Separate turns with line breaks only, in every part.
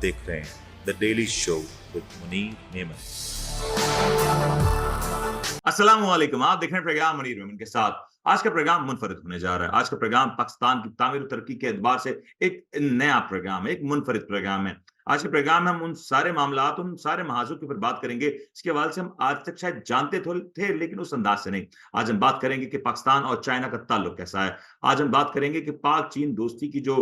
देख रहे हैं the daily show with Munir Memon. अस्सलाम वालेकुम, आप देख रहे हैं प्रोग्राम मुनीर मेमन के साथ। आज का प्रोग्राम मुनफरिद होने जा रहा है। आज का प्रोग्राम पाकिस्तान की तामीर और तरक्की के एतबार से एक नया प्रोग्राम है, एक मुनफरिद प्रोग्राम है। आज के प्रोग्राम में हम उन सारे मामलात, उन सारे महाज़ों के ऊपर बात करेंगे, जिसके हवाले से हम आज तक शायद जानते थे, लेकिन उस अंदाज से नहीं। आज हम बात करेंगे कि पाकिस्तान और चाइना का ताल्लुक कैसा है। आज हम बात करेंगे कि पाक-चीन दोस्ती की जो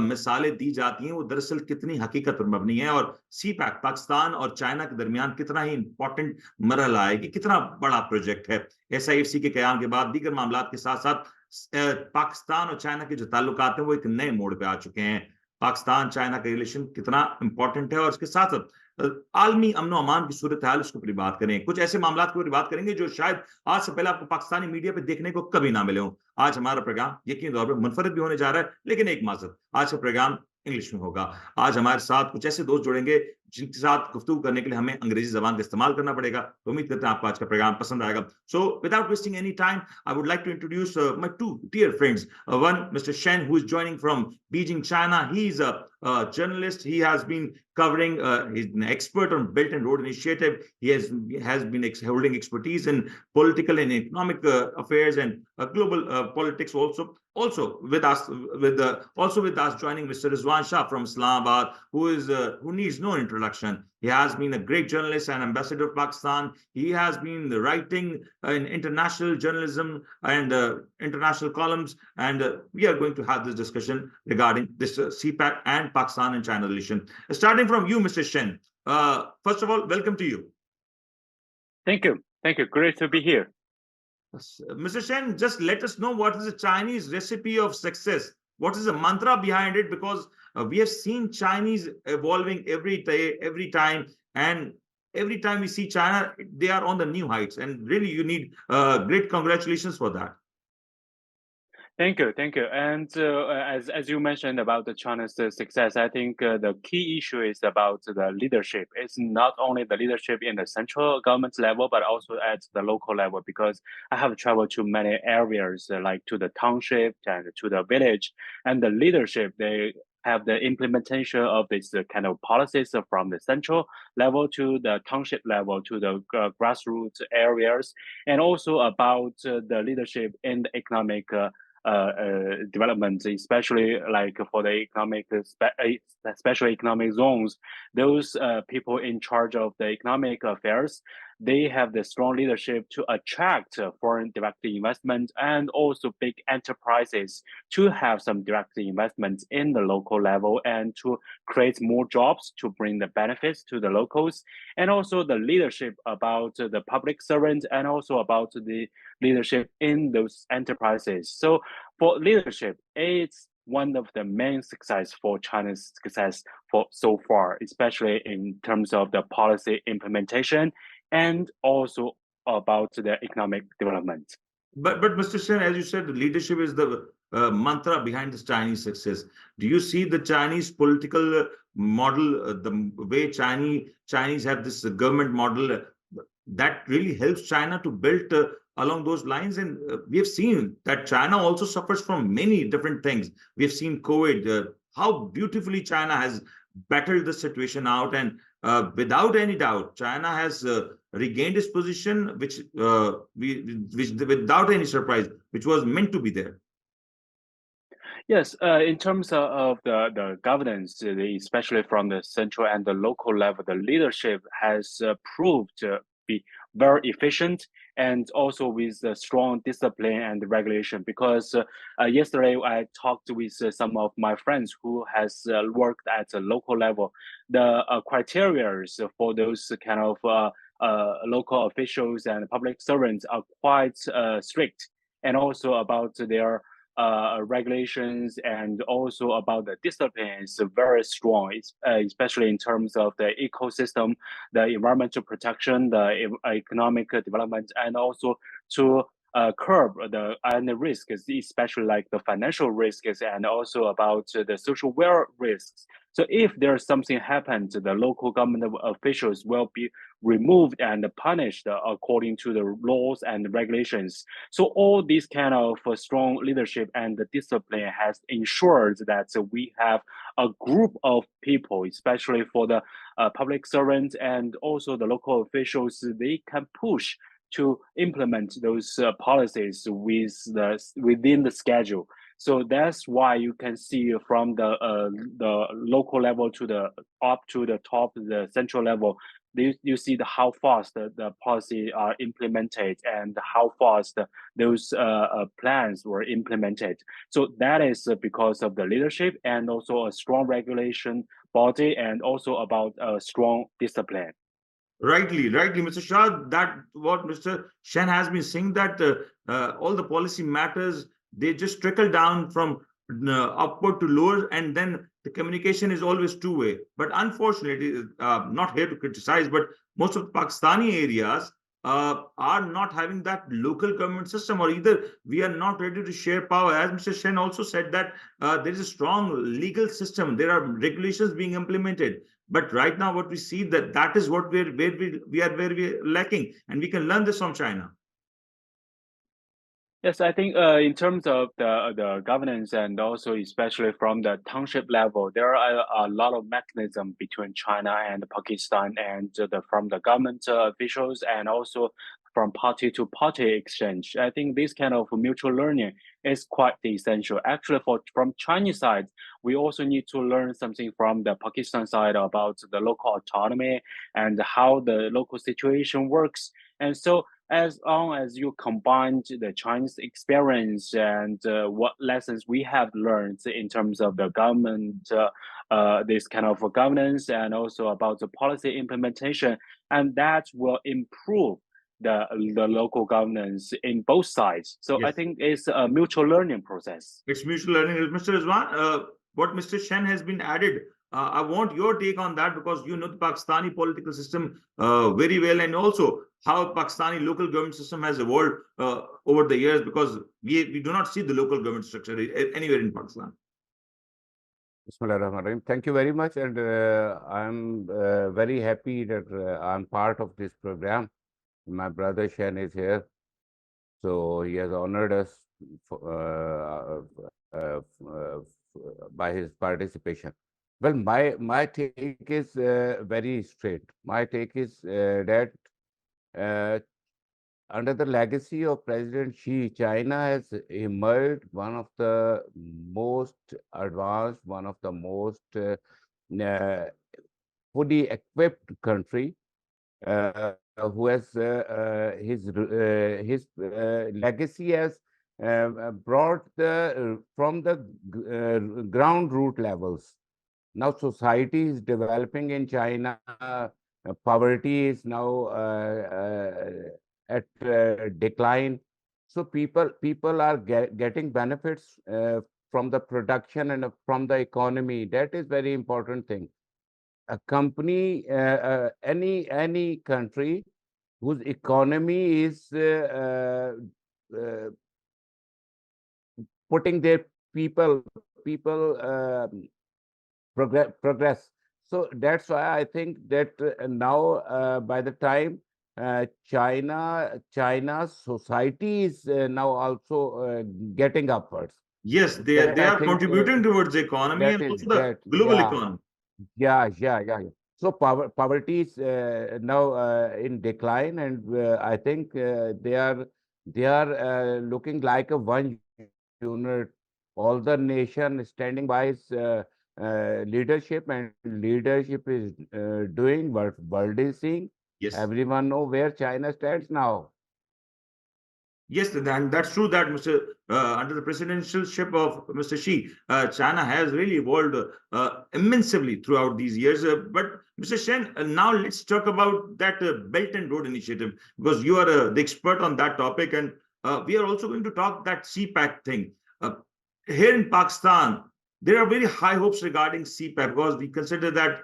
मिसालें दी जाती हैं, वो दरअसल कितनी हकीकत पर मबनी है और सी-पैक पाकिस्तान और चाइना के दरमियान कितना ही इम्पोर्टेंट मरहला है, कि कितना बड़ा प्रोजेक्ट है। एसआईएफसी के क़याम के बाद दीगर मामलात के साथ-साथ पाकिस्तान और चाइना के जो ताल्लुकात हैं, वो एक नए मोड़ पे आ चुके हैं। पाकिस्तान-चाइना का रिलेशन कितना इम्पोर्टेंट है और इसके साथ-साथ आलमी अमन-ओ-अमान की सूरत-ए-हाल, उसके ऊपर भी बात करें। कुछ ऐसे मामलात के ऊपर बात करेंगे जो शायद आज से पहले आपको पाकिस्तानी मीडिया पे देखने को कभी ना मिले हों। आज हमारा प्रोग्राम यकीनी तौर पे मुनफरिद भी होने जा रहा है, लेकिन एक माज़रत, आज का प्रोग्राम इंग्लिश में होगा। आज हमारे साथ कुछ ऐसे दोस्त जुड़ेंगे, जिनके साथ गुफ्तगू करने के लिए हमें अंग्रेज़ी ज़बान का इस्तेमाल करना पड़ेगा। तो उम्मीद करते हैं आपको आज का प्रोग्राम पसंद आएगा। So without wasting any time, I would like to introduce my two dear friends. One, Mr. Shen, who is joining from Beijing, China. He's a journalist. He has been covering, he's an expert on Belt and Road Initiative. He has been holding expertise in political and economic affairs and global politics also. Also with us, joining Mr. Rizwan Shah from Islamabad, who needs no introduction. He has been a great journalist and ambassador of Pakistan. He has been writing in international journalism and international columns. And we are going to have this discussion regarding this CPAC and Pakistan and China relation. Starting from you, Mr. Shen. First of all, welcome to you.
Thank you. Thank you. Great to be here.
Mr. Shen, just let us know what is the Chinese recipe of success. What is the mantra behind it? Because we have seen Chinese evolving every day, every time, and every time we see China, they are on the new heights. And really, you need great congratulations for that.
Thank you. Thank you. And as you mentioned about the China's success, I think the key issue is about the leadership. It's not only the leadership in the central government level, but also at the local level. Because I have traveled to many areas, like to the township and to the village, and the leadership they have the implementation of this kind of policies from the central level to the township level to the grassroots areas, and also about the leadership in the economic development, especially like for the special economic zones. Those people in charge of the economic affairs, they have the strong leadership to attract foreign direct investment and also big enterprises to have some direct investments in the local level and to create more jobs to bring the benefits to the locals, and also the leadership about the public servant and also about the leadership in those enterprises. So for leadership, it's one of the main success for China's success for so far, especially in terms of the policy implementation and also about the economic development.
But Mr. Shen, as you said, leadership is the mantra behind this Chinese success. Do you see the Chinese political model, the way Chinese have this government model, that really helps China to build along those lines? And we have seen that China also suffers from many different things. We have seen COVID, how beautifully China has battled the situation out, and without any doubt, China has regained its position, which without any surprise, which was meant to be there.
Yes, in terms of the governance, especially from the central and the local level, the leadership has proved to be very efficient and also with strong discipline and regulation. Because yesterday I talked with some of my friends who has worked at the local level. The criteria for those kind of local officials and public servants are quite strict, and also about their regulations and also about the discipline is very strong, especially in terms of the ecosystem, the environmental protection, the economic development, and also to curb the risks, especially like the financial risks and also about the social welfare risks. So if there's something happened, the local government officials will be removed and punished according to the laws and regulations. So all these kind of strong leadership and discipline has ensured that we have a group of people, especially for the public servants and also the local officials, they can push to implement those policies within the schedule. So that's why you can see from the local level to the up to the top, the central level, you see how fast the policy are implemented and how fast those plans were implemented. So that is because of the leadership and also a strong regulation body and also about a strong discipline.
Rightly, Mr. Shah, that what Mr. Shen has been saying, that all the policy matters, they just trickle down from upward to lower, and then the communication is always two-way. But unfortunately, not here to criticize, but most of the Pakistani areas are not having that local government system, or either we are not ready to share power. As Mr. Shen also said that there is a strong legal system, there are regulations being implemented. But right now, what we see, that is what we are lacking, and we can learn this from China.
Yes, I think in terms of the governance and also especially from the township level, there are a lot of mechanism between China and Pakistan and from the government officials and also from party to party exchange. I think this kind of mutual learning is quite essential. Actually, from Chinese side, we also need to learn something from the Pakistan side about the local autonomy and how the local situation works. And so as long as you combine the Chinese experience and what lessons we have learned in terms of the government, this kind of governance, and also about the policy implementation, and that will improve the local governance in both sides. So I
Yes,
think it's a mutual learning process.
it's mutual learning. Mr. Rizwan, what Mr. Shen has been added, I want your take on that, because you know the Pakistani political system very well, and also how Pakistani local government system has evolved over the years, because we do not see the local government structure anywhere in Pakistan.
Bismillahirrahmanirrahim. Thank you very much, and I'm very happy that I'm part of this program. My brother Shen is here, so he has honored us for, by his participation. Well, my take is very straight. My take is that under the legacy of President Xi, China has emerged one of the most advanced, one of the most fully equipped country who has his legacy has brought from the ground root levels. Now society is developing in China. Poverty is now at decline. So people are getting benefits from the production and from the economy. That is very important thing. A company, any country whose economy is putting their people progress. So that's why I think that now by the time China's society is now also getting upwards.
Yes, they
That I
are
think
contributing towards the economy and also the global economy.
yeah. So poverty is now in decline, and I think they are looking like a one unit. All the nation standing by its leadership, and leadership is doing what world is seeing.
Yes.
Everyone know where China stands now.
Yes, and that's true that under the presidentialship of Mr. Xi, China has really evolved immensely throughout these years. But Mr. Shen, now let's talk about that Belt and Road Initiative, because you are the expert on that topic, and we are also going to talk that CPAC thing. Here in Pakistan, there are very high hopes regarding CPAC, because we consider that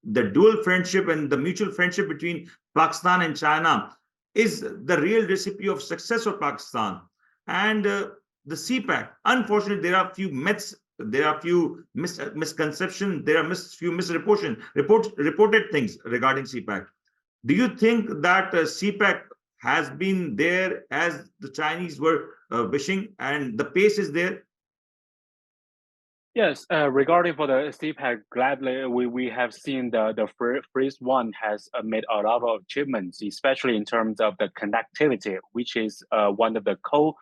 the dual friendship and the mutual friendship between Pakistan and China is the real recipe of success for Pakistan. And the CPAC, unfortunately, there are a few myths, there are a few misconceptions, there are few reported things regarding CPAC. Do you think that CPAC has been there as the Chinese were wishing, and the pace is there?
Yes, regarding for the CPAC, gladly we have seen the first one has made a lot of achievements, especially in terms of the connectivity, which is one of the core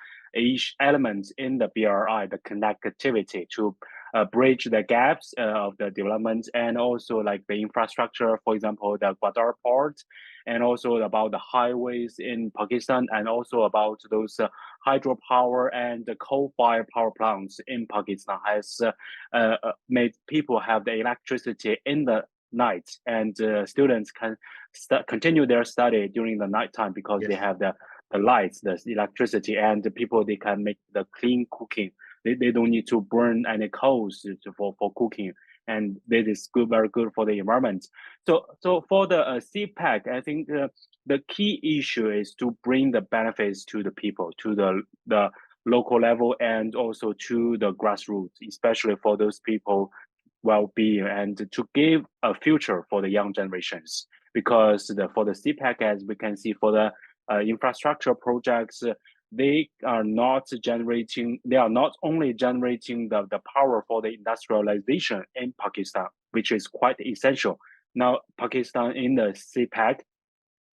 elements in the BRI, the connectivity to bridge the gaps of the development, and also like the infrastructure, for example, the Gwadar port, and also about the highways in Pakistan, and also about those hydropower and the coal-fired power plants in Pakistan has made people have the electricity in the night, and students can continue their study during the nighttime because they have the lights, the electricity, and the people they can make the clean cooking. They don't need to burn any coals for cooking, and this is good, very good for the environment. So for the CPAC, I think the key issue is to bring the benefits to the people, to the local level, and also to the grassroots, especially for those people well-being, and to give a future for the young generations. Because for the CPAC, as we can see, for the infrastructure projects, they are not only generating the power for the industrialization in Pakistan, which is quite essential. Now, Pakistan in the CPAC,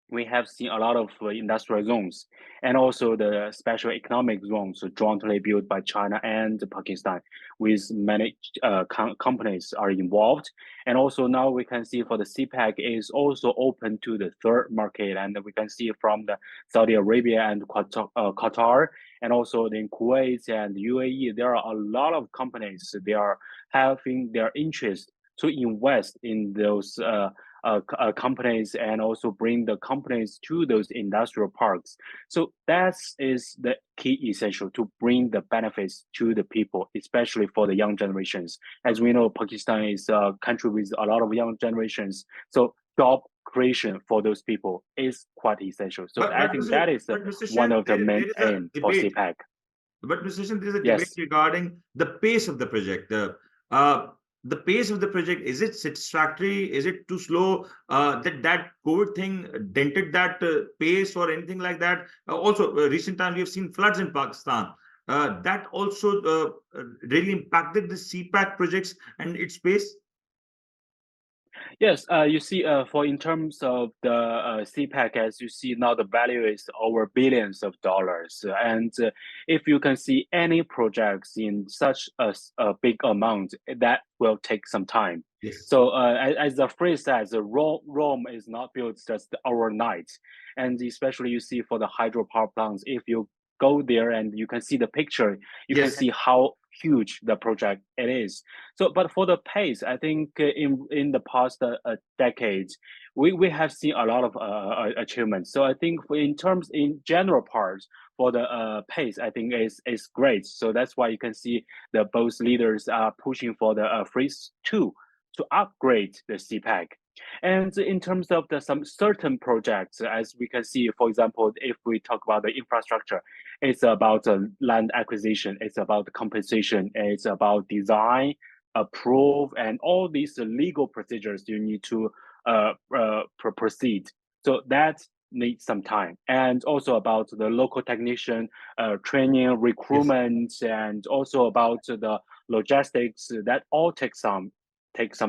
we have seen a lot of industrial zones and also the special economic zones jointly built by China and Pakistan, with many companies are involved. And also now we can see for the CPAC is also open to the third market, and we can see from the Saudi Arabia and Qatar, and also in Kuwait and UAE, there are a lot of companies, they are having their interest to invest in those companies, and also bring the companies to those industrial parks. So that is the key essential to bring the benefits to the people, especially for the young generations. As we know, Pakistan is a country with a lot of young generations. So job creation for those people is quite essential. So I think that is one of the main aims for CPAC.
But Mr. Shen, there is a
Yes.
debate regarding the pace of the project. The pace of the project, is it satisfactory? Is it too slow? That COVID thing dented that pace or anything like that? Also, recent time we have seen floods in Pakistan. That also really impacted the CPAC projects and its pace.
Yes, you see, for in terms of the CPAC, as you see now, the value is over billions of dollars. And if you can see any projects in such a big amount, that will take some time.
Yes.
So as the phrase says, Rome is not built just overnight. And especially you see for the hydropower plants, if you go there and you can see the picture, you can see how huge the project it is. So, but for the pace, I think in the past decades, we have seen a lot of achievements. So I think in general parts for the pace, I think is great. So that's why you can see that both leaders are pushing for the phase 2 to upgrade the CPAC. And in terms of some certain projects, as we can see, for example, if we talk about the infrastructure, it's about land acquisition, it's about compensation, it's about design, approve, and all these legal procedures you need to proceed. So that needs some time. And also about the local technician training, recruitment, and also about the logistics, that all takes some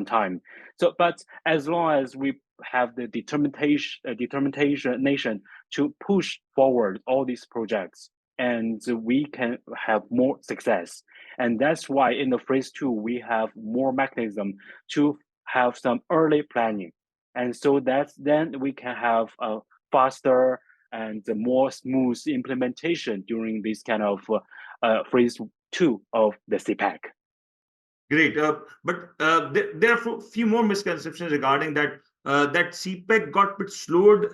time. So, but as long as we have the determination to push forward all these projects, and we can have more success. And that's why in the phase 2, we have more mechanism to have some early planning. And so then we can have a faster and more smooth implementation during this kind of phase 2 of the CPAC.
Great, but there are a few more misconceptions regarding that. That CPAC got a bit slowed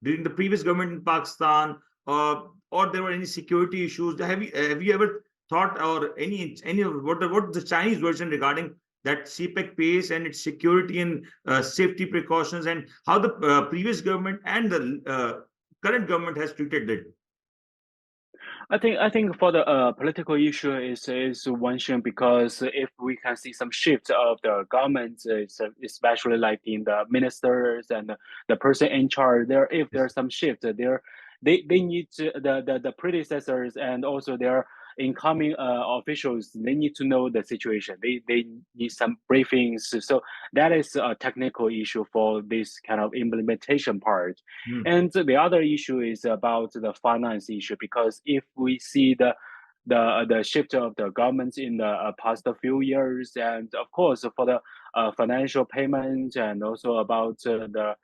during the previous government in Pakistan, or there were any security issues. Have you ever thought, or any of what the Chinese version regarding that CPAC pace and its security and safety precautions, and how the previous government and the current government has treated it?
I think for the political issue is one thing, because if we can see some shift of the government, especially like in the ministers and the person in charge there, if there's some shift there, they need to, the predecessors and also their incoming officials, they need to know the situation. They need some briefings. So that is a technical issue for this kind of implementation part. And the other issue is about the finance issue, because if we see the shift of the government in the past few years, and of course for the financial payment, and also about the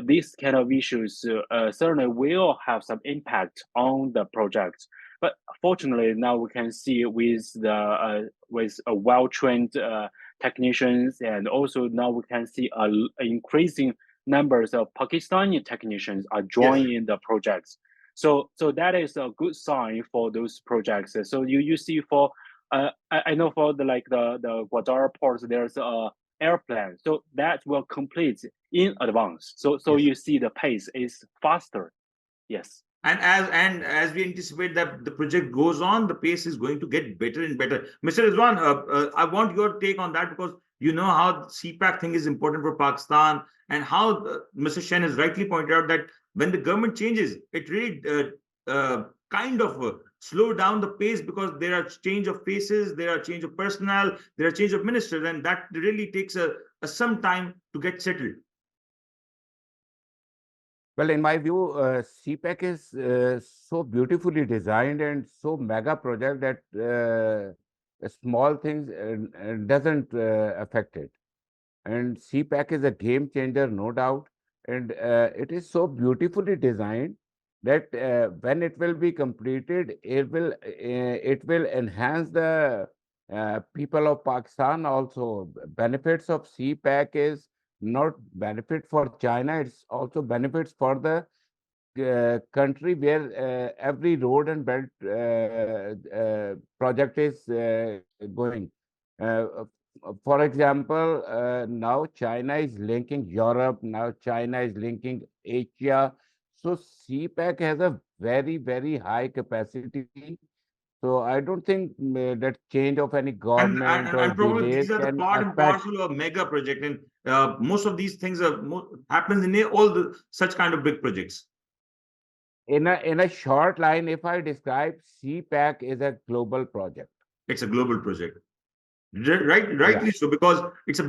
these kind of issues certainly will have some impact on the project. But fortunately, now we can see with the with a well-trained technicians, and also now we can see increasing numbers of Pakistani technicians are joining in the projects. So that is a good sign for those projects. So you see for I know for the Gwadar port, there's a airplane, so that will complete in advance. So
Yes.
you see the pace is faster. Yes.
And as we anticipate that the project goes on, the pace is going to get better and better. Mr. Rizwan, I want your take on that, because you know how CPAC thing is important for Pakistan, and how Mr. Shen has rightly pointed out that when the government changes, it really kind of slow down the pace, because there are change of faces, there are change of personnel, there are change of ministers, and that really takes some time to get settled.
Well, in my view, CPAC is so beautifully designed and so mega project that small things doesn't affect it. And CPAC is a game changer, no doubt. And it is so beautifully designed that when it will be completed, it will enhance the people of Pakistan also. Benefits of CPAC is not benefit for China, it's also benefits for the country where every road and belt project is going. For example, now China is linking Europe, now China is linking Asia. So CPAC has a very, very high capacity. So I don't think that change of any government or
And probably
delays
these are the
can
part and
affect.
parcel of mega project, and most of these things are happens in all the such kind of big projects.
In a short line, if I describe, CPAC is a global project.
It's a global project, rightly so, because it's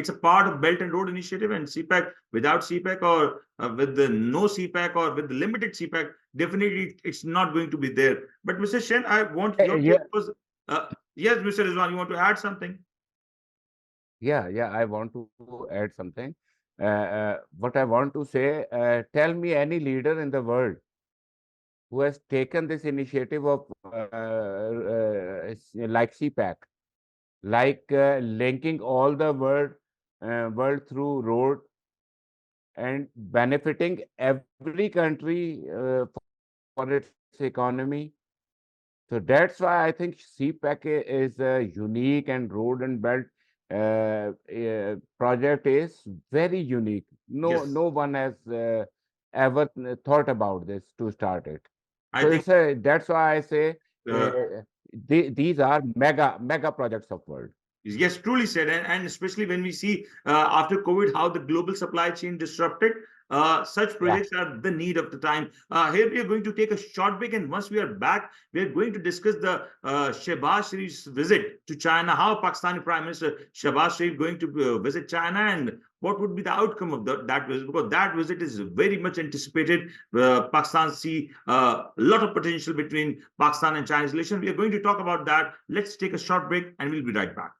a part of Belt and Road Initiative, and CPAC, without CPAC, or with the no CPAC, or with the limited CPAC, definitely it's not going to be there. But Mr. Shen, I want your take, because yes, Mr. Rizwan, you want to add something?
Yeah, I want to add something. What I want to say, tell me any leader in the world who has taken this initiative of like CPAC, like linking all the world through road and benefiting every country for its economy. So that's why I think CPAC is a unique, and road and belt project is very unique. No one has ever thought about this to start it. So that's why I say these are mega projects of world.
Yes, truly said, and especially when we see after COVID how the global supply chain disrupted, such projects are the need of the time. Here we are going to take a short break, and once we are back, we are going to discuss the Shehbaz Sharif's visit to China, how Pakistani Prime Minister Shehbaz Sharif going to visit China, and what would be the outcome of that visit, because that visit is very much anticipated. Pakistan see a lot of potential between Pakistan and China's relations. We are going to talk about that. Let's take a short break, and we'll be right back.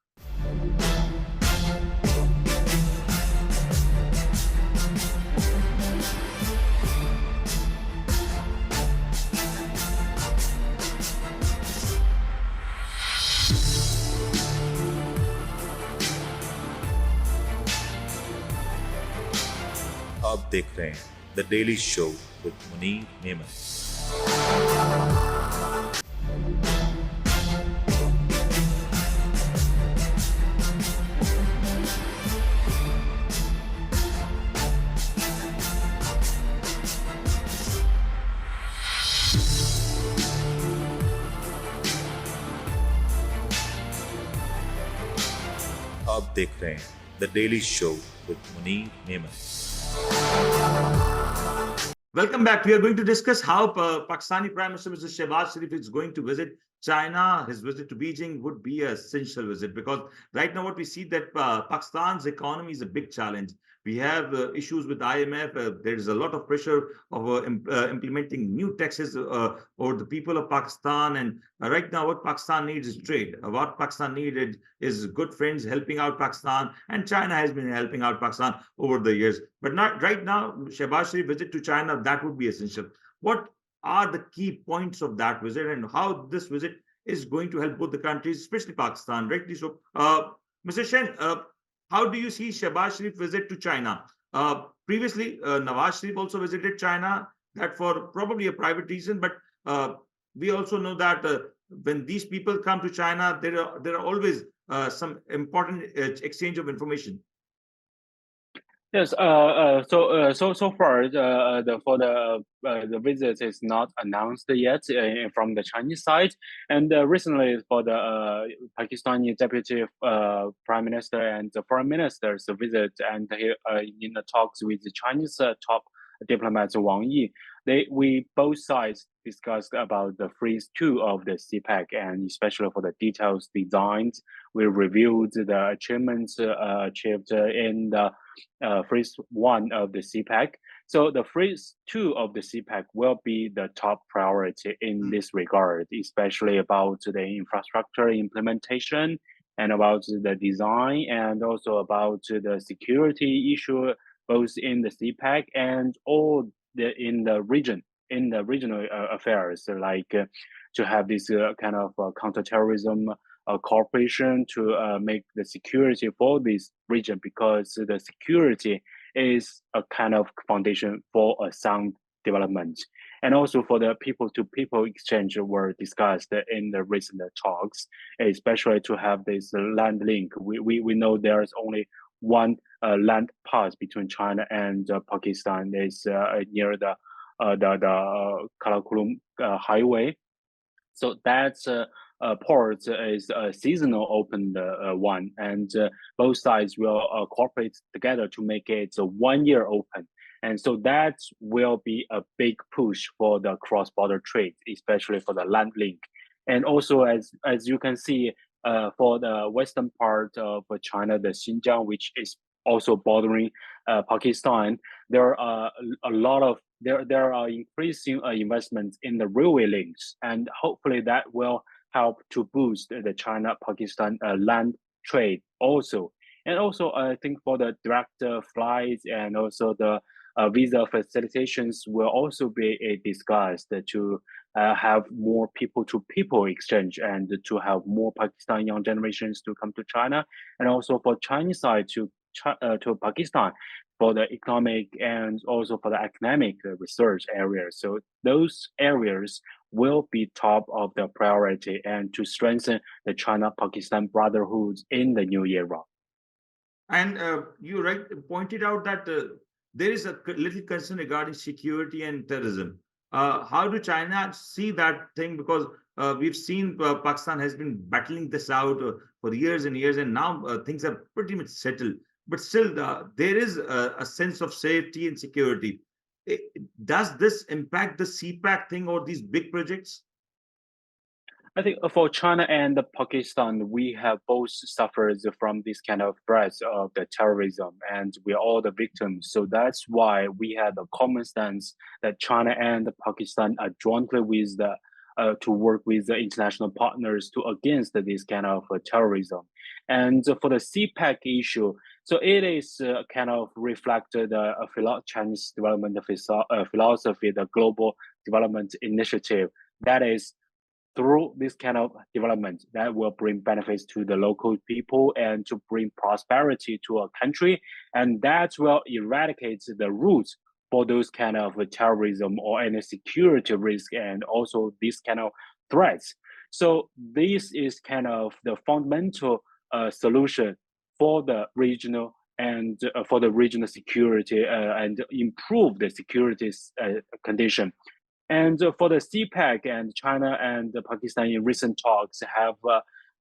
आप देख रहे हैं the daily show with Munir Memon. आप देख रहे हैं the daily show with Munir Memon.
Welcome back. We are going to discuss how Pakistani Prime Minister Mr. Shehbaz Sharif is going to visit China. His visit to Beijing would be an essential visit because right now what we see that Pakistan's economy is a big challenge. We have issues with IMF. There is a lot of pressure of implementing new taxes over the people of Pakistan. And right now what Pakistan needs is trade. What Pakistan needed is good friends helping out Pakistan. And China has been helping out Pakistan over the years. But not right now, Shehbaz Sharif visit to China, that would be essential. What are the key points of that visit and how this visit is going to help both the countries, especially Pakistan, rightly so? Mr. Shen, how do you see Shehbaz Sharif visit to China? Previously, Nawaz Sharif also visited China, that for probably a private reason, but we also know that when these people come to China, there are always some important exchange of information.
Yes. So far, the visit is not announced yet from the Chinese side, and recently for the Pakistani deputy prime minister and the foreign minister's visit, and he, in the talks with the Chinese top diplomats Wang Yi, we both sides discussed about the phase 2 of the CPEC, and especially for the details designs. We reviewed the achievements achieved in the phase 1 of the CPEC. So the phase 2 of the CPEC will be the top priority in this regard, especially about the infrastructure implementation and about the design and also about the security issue, both in the CPEC and all in the regional affairs, like to have this kind of counterterrorism cooperation to make the security for this region, because the security is a kind of foundation for a sound development. And also for the people-to-people exchange were discussed in the recent talks, especially to have this land link. We know there is only one land pass between China and Pakistan. Is near the Karakoram highway. So that's port is a seasonal open one, and both sides will cooperate together to make it a 1 year open. And so that will be a big push for the cross-border trade, especially for the land link. And also, as you can see, for the western part of China, the Xinjiang, which is also bordering Pakistan, there are a lot of there are increasing investments in the railway links, and hopefully that will help to boost the China-Pakistan land trade also. And also, I think for the direct flights and also the visa facilitations will also be discussed to have more people-to-people exchange and to have more Pakistan young generations to come to China, and also for Chinese side to Pakistan for the economic and also for the academic research areas. So those areas will be top of the priority and to strengthen the China-Pakistan brotherhood in the new era.
And you pointed out that there is a little concern regarding security and terrorism. How do China see that thing? Because we've seen Pakistan has been battling this out for years and years, and now things are pretty much settled. But still, there is a sense of safety and security. Does this impact the CPAC thing or these big projects?
I think for China and Pakistan, we have both suffered from this kind of threats of the terrorism, and we are all the victims. So that's why we have a common stance that China and Pakistan are jointly with to work with the international partners to against this kind of terrorism. And for the CPEC issue, so it is kind of reflected Chinese development philosophy, the global development initiative. That is through this kind of development that will bring benefits to the local people and to bring prosperity to a country, and that will eradicate the roots for those kind of terrorism or any security risk and also these kind of threats. So this is kind of the fundamental solution for the regional and for the regional security and improve the security condition. And for the CPEC, and China and Pakistan in recent talks have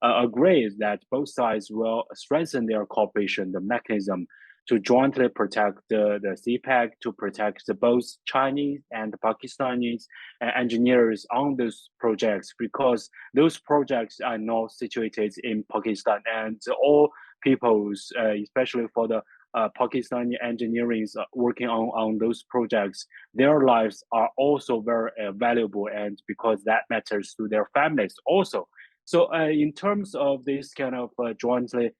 agrees that both sides will strengthen their cooperation, the mechanism to jointly protect the CPEC, to protect both Chinese and Pakistani engineers on those projects, because those projects are not situated in Pakistan, and all peoples, especially for the Pakistani engineers working on those projects, their lives are also very valuable, and because that matters to their families also. So in terms of this kind of jointly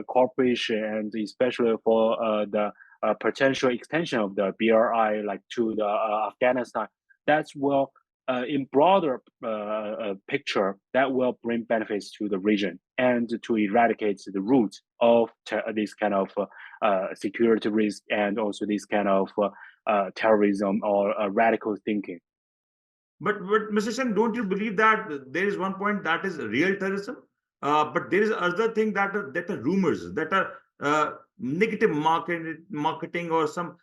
cooperation, and especially for the potential extension of the BRI like to the Afghanistan, that will in broader picture, that will bring benefits to the region and to eradicate the root of this kind of security risk, and also this kind of terrorism or radical thinking.
But Mr. Sen, don't you believe that there is one point that is real terrorism, but there is other thing that are rumors, that are negative marketing, or some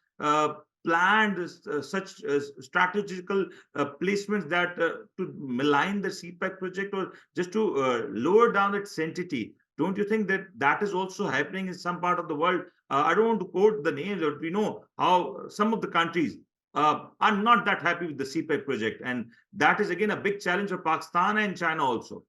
planned such strategical placements that to malign the CPEC project, or just to lower down its sanctity. Don't you think that that is also happening in some part of the world? I don't want to quote the names, but we know how some of the countries are not that happy with the CPEC project. And that is again a big challenge for Pakistan and China also.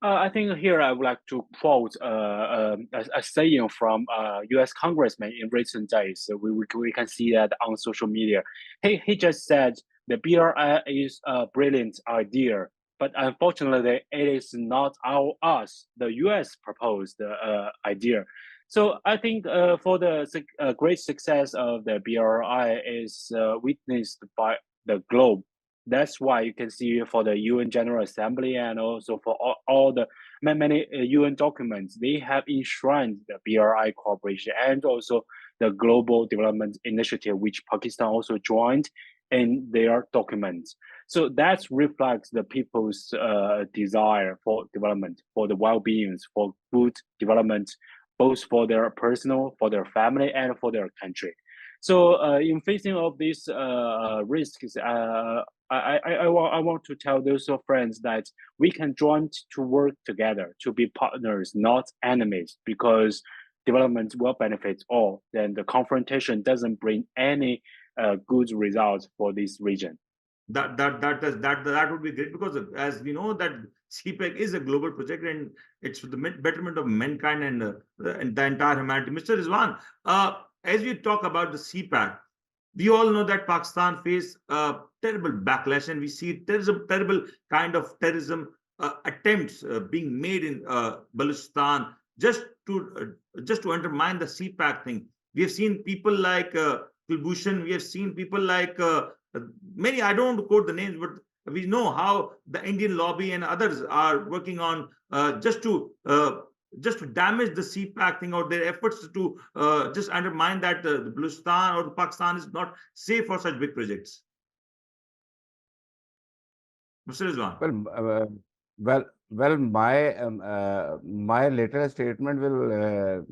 I think here I would like to quote a saying from U.S. Congressman in recent days. So we can see that on social media. He just said the BRI is a brilliant idea, but unfortunately it is not us, the U.S. proposed idea. So I think for the great success of the BRI is witnessed by the globe. That's why you can see for the UN General Assembly, and also for all the many UN documents, they have enshrined the BRI cooperation, and also the Global Development Initiative, which Pakistan also joined in their documents. So that reflects the people's desire for development, for the well-being, for good development, both for their personal, for their family, and for their country. So in facing of these risks, I want to tell those friends that we can join to work together, to be partners, not enemies, because development will benefit all. Then the confrontation doesn't bring any good results for this region.
That would be great, because as we know that CPEC is a global project, and it's for the betterment of mankind and the entire humanity. Mr. Rizwan, as we talk about the CPEC, we all know that Pakistan faced terrible backlash, and we see terrible kind of terrorism attempts being made in Balochistan just to undermine the CPEC thing. We have seen people like Kulbhushan. We have seen people like many. I don't want to quote the names, but we know how the Indian lobby and others are working on just to damage the CPEC thing, or their efforts to just undermine that the Balochistan or Pakistan is not safe for such big projects. Mr. Rizwan.
My later statement will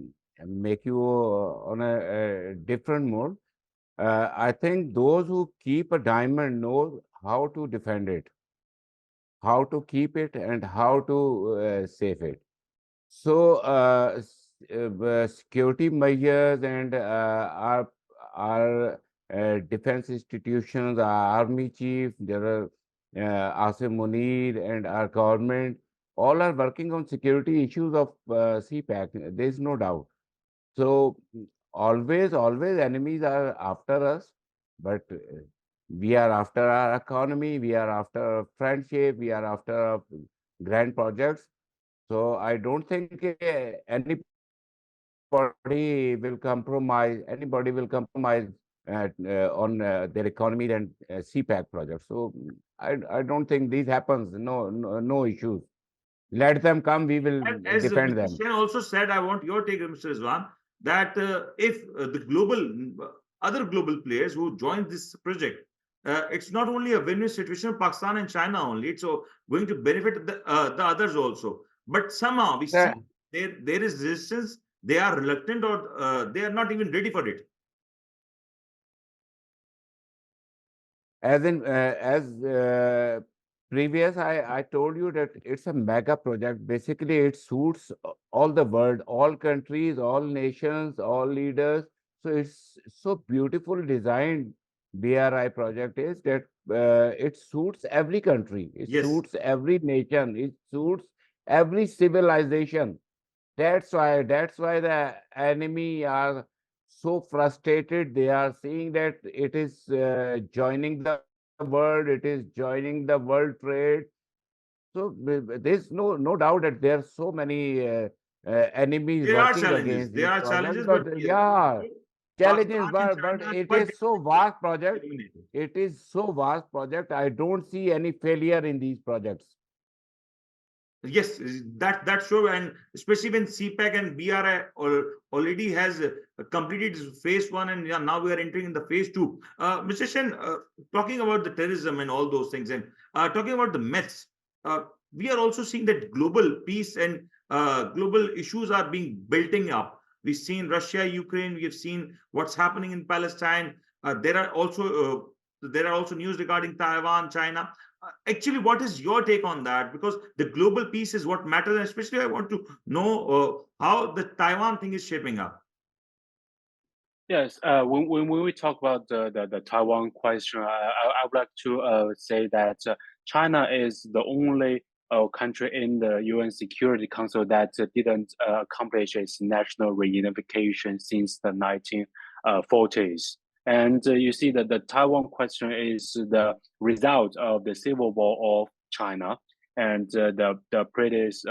make you on a different mode. I think those who keep a diamond know how to defend it, how to keep it, and how to save it. So security measures and our defense institutions, our army chief, there are Asim Munir, and our government, all are working on security issues of CPEC. There is no doubt. So always enemies are after us, but we are after our economy, we are after friendship, we are after grand projects. So I don't think anybody will compromise on their economy and CPEC projects. So I don't think this happens. No issues. Let them come. We will defend them.
As Mr. Sen also said, I want your take, Mr. Rizwan, that if the other global players who join this project, it's not only a win-win situation of Pakistan and China only, it's going to benefit the others also. But somehow we see there is resistance, they are reluctant, or they are not even ready for it.
As previous, I told you that it's a mega project. Basically, it suits all the world, all countries, all nations, all leaders. So it's so beautiful designed. BRI project is that it suits every country. It
Yes.
suits every nation. It suits every civilization. That's why the enemy are so frustrated. They are seeing that it is joining the world, it is joining the world trade. So there's no doubt that there are so many enemies
There are
working
challenges.
against
There
this
are
project.
challenges, but
But yeah, challenges,
Pakistan and
but
China are
it
quite
is so vast project.
eliminated.
It is so vast project. I don't see any failure in these projects.
Yes, that's true, and especially when CPEC and BRI already has completed phase one, and yeah, now we are entering in the phase two. Mr. Shen, talking about the terrorism and all those things, and talking about the myths, we are also seeing that global peace and global issues are being building up. We've seen Russia, Ukraine. We have seen what's happening in Palestine. There are also news regarding Taiwan, China. Actually, what is your take on that? Because the global peace is what matters, and especially I want to know how the Taiwan thing is shaping up.
Yes, when we talk about the Taiwan question, I would like to say that China is the only country in the UN Security Council that didn't accomplish its national reunification since the 1940s. And you see that the Taiwan question is the result of the civil war of China, and the British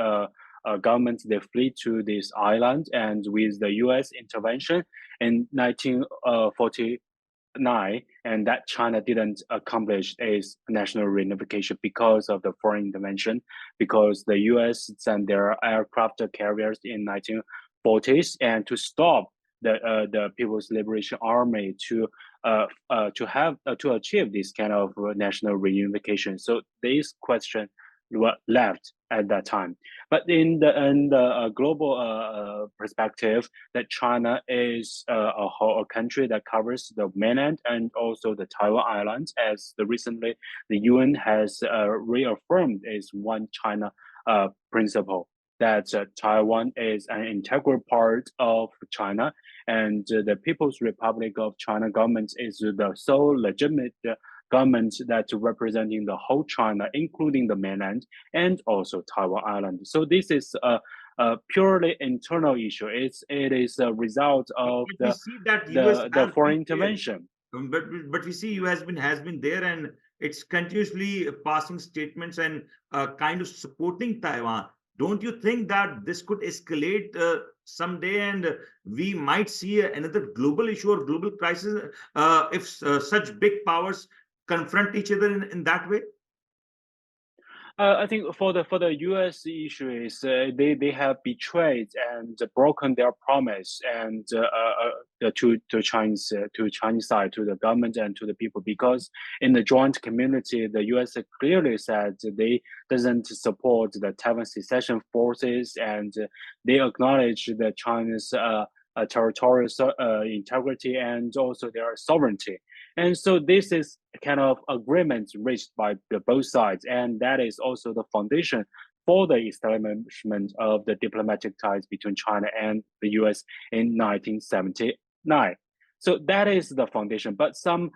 government they fled to this island, and with the U.S. intervention in 1949, and that China didn't accomplish its national reunification because of the foreign intervention, because the U.S. sent their aircraft carriers in 1940s, and to stop the People's Liberation Army to achieve this kind of national reunification. So this question were left at that time. But in the global perspective, that China is a country that covers the mainland and also the Taiwan Islands, as recently the UN has reaffirmed its one China principle, that Taiwan is an integral part of China, and the People's Republic of China government is the sole legitimate government that's representing the whole China, including the mainland and also Taiwan Island. So this is a purely internal issue. It is a result of
But we see that US
the
has
foreign
been there.
intervention.
But we see US has been there, and it's continuously passing statements and kind of supporting Taiwan. Don't you think that this could escalate someday, and we might see another global issue or global crisis if such big powers confront each other in that way?
I think for the U.S. issue is they have betrayed and broken their promise, and to Chinese side, to the government and to the people, because in the joint community the U.S. clearly said they doesn't support the Taiwan secession forces, and they acknowledge the China's territorial integrity and also their sovereignty. And so this is kind of agreement reached by both sides, and that is also the foundation for the establishment of the diplomatic ties between China and the U.S. in 1979. So that is the foundation. But some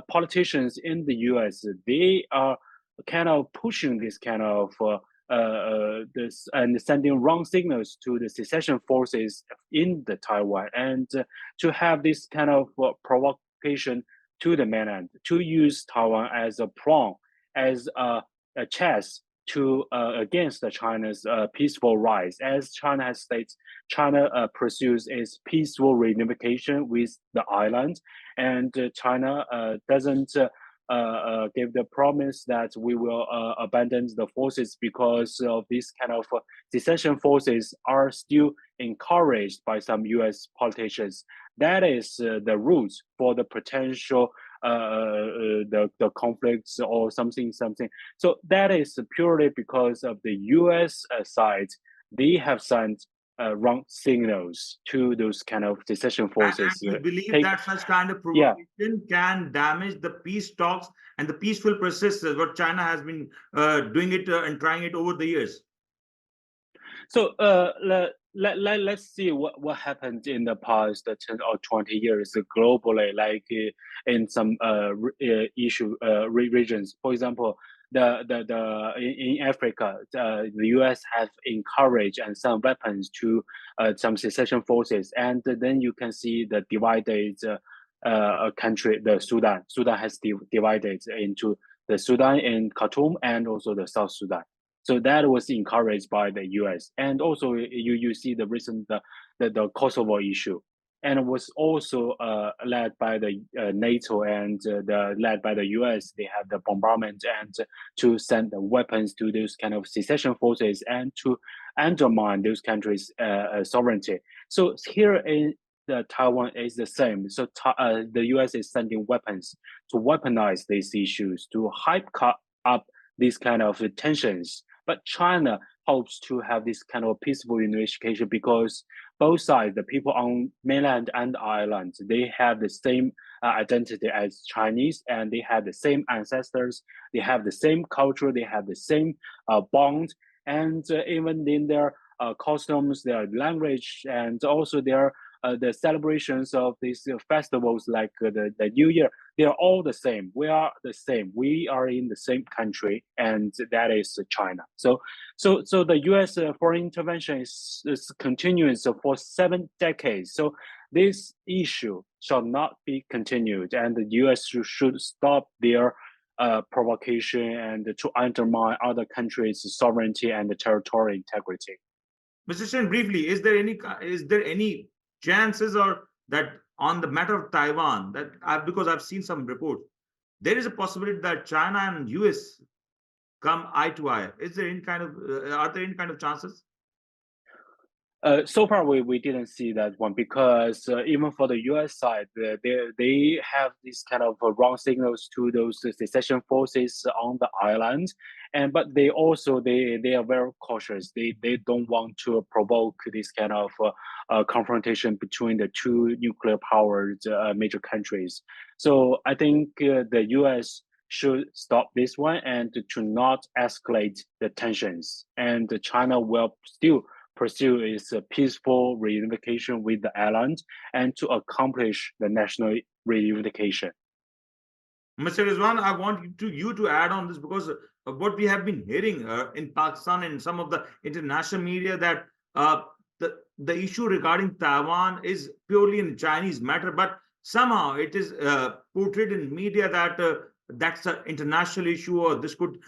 politicians in the U.S. they are kind of pushing this kind of this and sending wrong signals to the secession forces in the Taiwan, and to have this kind of provocation to the mainland, to use Taiwan as a pawn, as a chess to against the China's peaceful rise. As China has stated, China pursues its peaceful reunification with the island, and China doesn't give the promise that we will abandon the forces, because of this kind of secession forces are still encouraged by some U.S. politicians. That is the root for the potential the conflicts or something. So that is purely because of the U.S. side. They have sent wrong signals to those kind of secession
And
forces.
you believe
Take,
that such kind of
yeah.
provocation can damage the peace talks and the peaceful processes what China has been doing it and trying it over the years?
So let's see what happened in the past 10 or 20 years globally, like in some regions. For example, in Africa, the U.S. have encouraged and some weapons to some secession forces, and then you can see the divided country, the Sudan. Sudan has divided into the Sudan in Khartoum and also the South Sudan. So that was encouraged by the U.S. And also you see the recent the Kosovo issue, and it was also led by the NATO and led by the U.S. They have the bombardment and to send the weapons to those kind of secession forces and to undermine those countries' sovereignty. So here in Taiwan is the same. So the U.S. is sending weapons to weaponize these issues, to hype up these kind of tensions. But China hopes to have this kind of peaceful unification because both sides, the people on mainland and island, they have the same identity as Chinese, and they have the same ancestors, they have the same culture, they have the same bond, and even in their customs, their language, and also their the celebrations of these festivals like the New Year, they are all the same. We are the same. We are in the same country, and that is China. So the U.S. Foreign intervention is continuous for 7 decades. So this issue shall not be continued, and the U.S. should stop their provocation and to undermine other countries' sovereignty and territorial integrity.
Mr. Chen, briefly, is there any chances or that on the matter of Taiwan that because I've seen some reports, there is a possibility that China and US come eye to eye. Is there any kind of are there any kind of chances?
So far, we didn't see that one because even for the U.S. side, they have this kind of wrong signals to those secession forces on the island, but they also they are very cautious. They don't want to provoke this kind of confrontation between the two nuclear powered major countries. So I think the U.S. should stop this one and to not escalate the tensions, and China will still pursue its peaceful reunification with the island and to accomplish the national reunification.
Mr. Rizwan, I want you to add on this because of what we have been hearing in Pakistan and some of the international media that the issue regarding Taiwan is purely a Chinese matter, but somehow it is portrayed in media that that's an international issue, or this could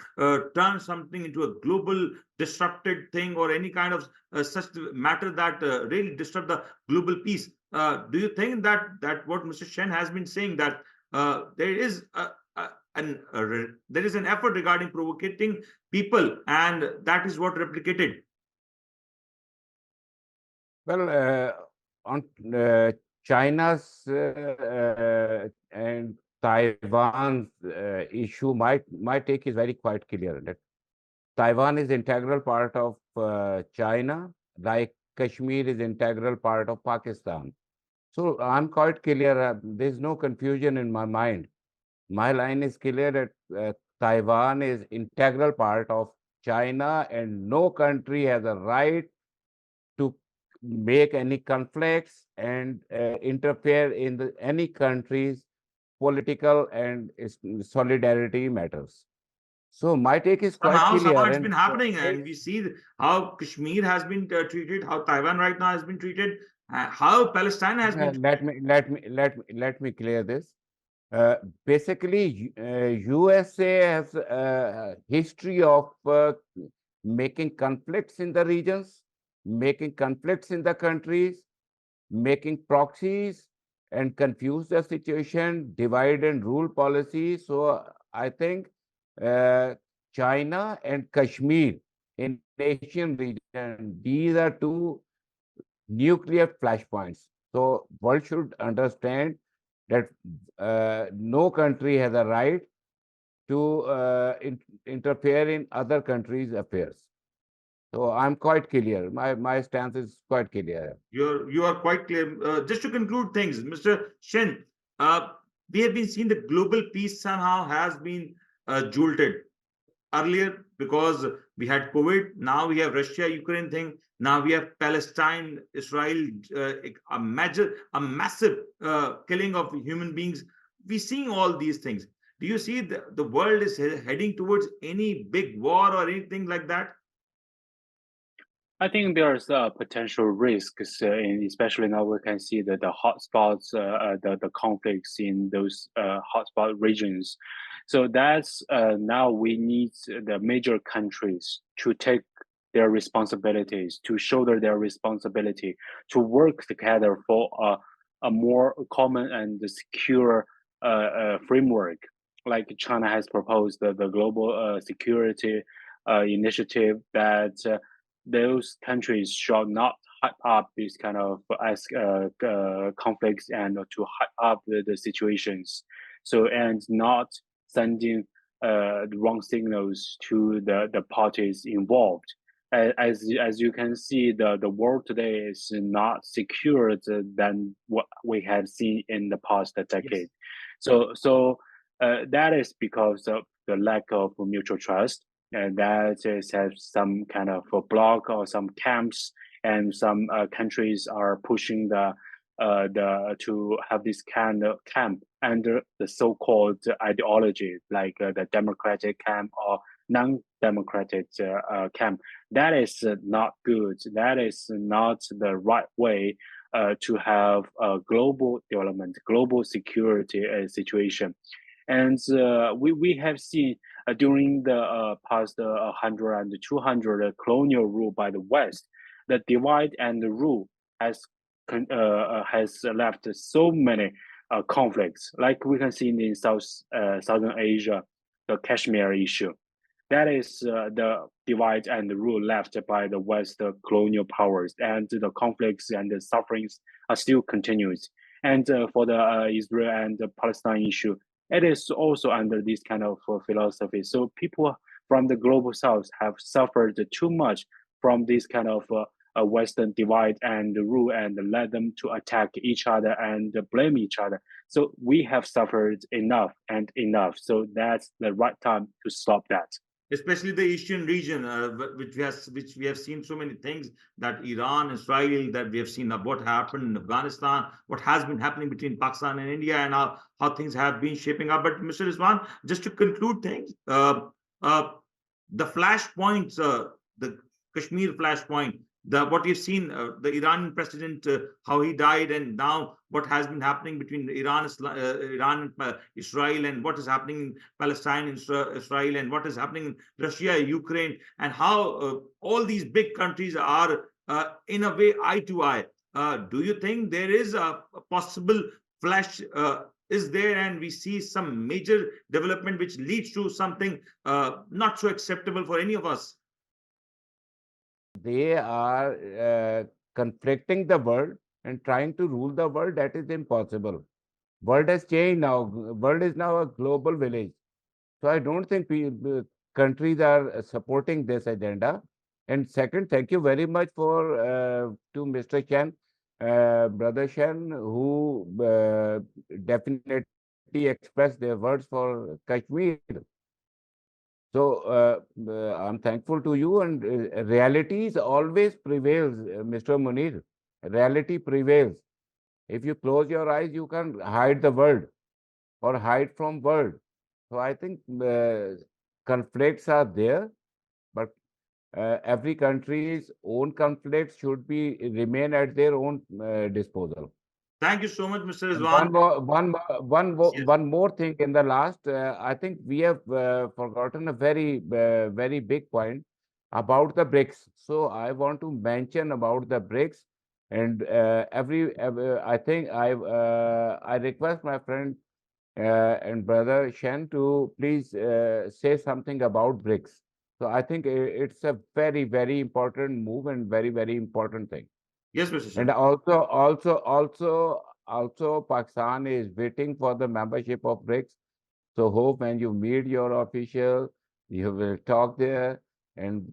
turn something into a global disrupted thing, or any kind of such matter that really disrupt the global peace. Do you think that what Mr. Shen has been saying, that there is there is an effort regarding provoking people, and that is what replicated?
Well, on China's and Taiwan's issue, my take is very quite clear that Taiwan is integral part of China, like Kashmir is integral part of Pakistan. So I'm quite clear. There's no confusion in my mind. My line is clear that Taiwan is integral part of China, and no country has a right to make any conflicts and interfere in any country's political and solidarity matters. So my take is quite clear.
Somehow it's been happening, and we see how Kashmir has been treated, how Taiwan right now has been treated, how Palestine has been.
Let me clear this. Basically, USA has a history of making conflicts in the regions, making conflicts in the countries, making proxies, and confuse the situation, divide and rule policy. So I think China and Kashmir in Asian region, these are two nuclear flashpoints. So world should understand that no country has a right to interfere in other countries' affairs. So I'm quite clear. My stance is quite clear.
You are quite clear. Just to conclude things, Mr. Shen, we have been seeing the global peace somehow has been jolted earlier because we had COVID. Now we have Russia Ukraine thing. Now we have Palestine Israel, a massive killing of human beings. We're seeing all these things. Do you see the world is heading towards any big war or anything like that?
I think there's potential risks, especially now we can see that the hotspots, the conflicts in those hotspot regions. So that's now we need the major countries to take their responsibilities, to shoulder their responsibility, to work together for a more common and secure framework. Like China has proposed the global security initiative that. Those countries should not hype up these kind of conflicts and to hype up the situations. So and not sending the wrong signals to the parties involved. As you can see, the world today is not secure than what we have seen in the past decade. So that is because of the lack of mutual trust, and that is have some kind of a block or some camps, and some countries are pushing the to have this kind of camp under the so-called ideology, like the democratic camp or non-democratic camp. That is not good. That is not the right way to have a global development, global security situation. And we have seen during the past 100 and 200 colonial rule by the West, the divide and the rule has left so many conflicts. Like we can see in Southern Asia, the Kashmir issue. That is the divide and the rule left by the West colonial powers, and the conflicts and the sufferings are still continuous. And for the Israel and the Palestine issue, it is also under this kind of philosophy. So people from the global south have suffered too much from this kind of Western divide and rule, and led them to attack each other and blame each other. So we have suffered enough and enough. So that's the right time to stop that.
Especially the Asian region, which we have seen so many things, that Iran, Israel, that we have seen what happened in Afghanistan, what has been happening between Pakistan and India, and how things have been shaping up. But Mr. Rizwan, just to conclude things, uh, the flashpoints, the Kashmir flashpoint, the what you've seen, the Iranian president, how he died, and now what has been happening between Iran and Israel, and what is happening in Palestine, Israel, and what is happening in Russia, Ukraine, and how all these big countries are in a way eye to eye. Do you think there is a possible flash? Is there, and we see some major development which leads to something not so acceptable for any of us?
They are conflicting the world and trying to rule the world. That is impossible. World has changed now. World is now a global village. So I don't think countries are supporting this agenda. And second, thank you very much for to Mr. Chen, Brother Chen, who definitely expressed their words for Kashmir. So I'm thankful to you, and realities always prevails, Mr. Munir. Reality prevails. If you close your eyes, you can hide the world or hide from world. So I think conflicts are there, but every country's own conflicts should be remain at their own disposal.
Thank you so much, Mr.
And
Rizwan. Yes.
one more thing in the last, I think we have forgotten a very big point about the BRICS. So I want to mention about the BRICS, and I think I request my friend and brother Shen to please say something about BRICS. So I think it's a very important move and very important thing.
Yes, Mr.
And
Shen.
also Pakistan is waiting for the membership of BRICS. So hope when you meet your official, you will talk there. and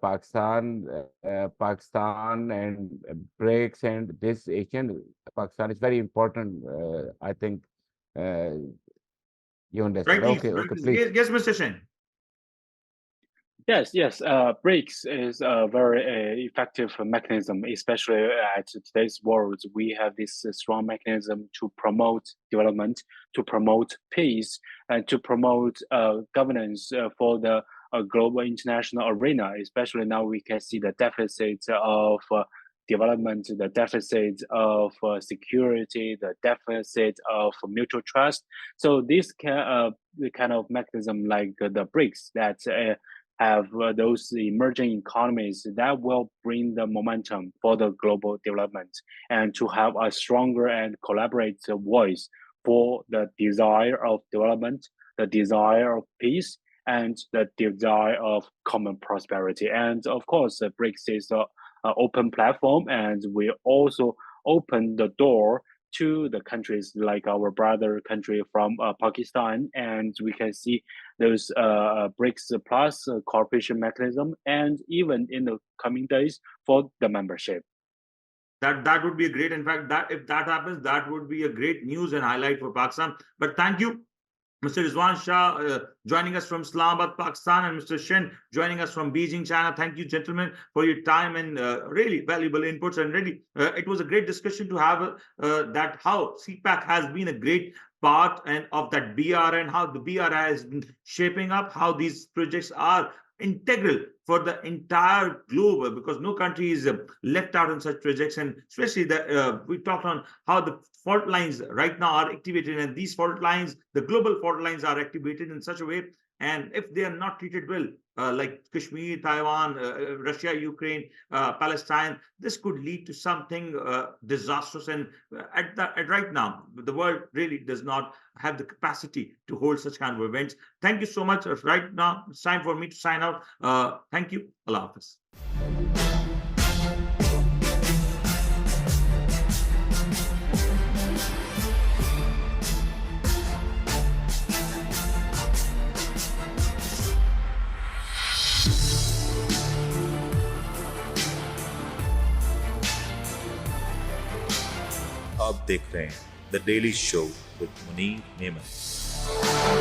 Pakistan and BRICS and this Asian Pakistan is very important. I think you understand.
Right,
Okay,
right.
okay, please.
Yes, Mr. Shen.
Yes, yes. BRICS is a very effective mechanism, especially at today's world. We have this strong mechanism to promote development, to promote peace, and to promote governance for the global international arena. Especially now, we can see the deficit of development, the deficit of security, the deficit of mutual trust. So this the kind of mechanism like the BRICS that have those emerging economies that will bring the momentum for the global development and to have a stronger and collaborative voice for the desire of development, the desire of peace, and the desire of common prosperity. And of course, BRICS is an open platform, and we also open the door to the countries like our brother country from Pakistan, and we can see those BRICS plus cooperation mechanism, and even in the coming days for the membership.
That would be a great. In fact, that if that happens, that would be a great news and highlight for Pakistan. But thank you, Mr. Rizwan Shah, joining us from Islamabad, Pakistan, and Mr. Shen joining us from Beijing, China. Thank you, gentlemen, for your time and really valuable inputs. And really, it was a great discussion to have that how CPAC has been a great part and of that BR and how the BR has been shaping up, how these projects are integral for the entire globe because no country is left out in such projects, and especially the we talked on how the fault lines right now are activated, and these fault lines, the global fault lines, are activated in such a way, and if they are not treated well, like Kashmir, Taiwan, Russia, Ukraine, Palestine, this could lead to something disastrous. And right now, the world really does not have the capacity to hold such kind of events. Thank you so much. Right now, it's time for me to sign out. Thank you. Allah Hafiz.
आप देख रहे हैं the daily show with Munir Memon.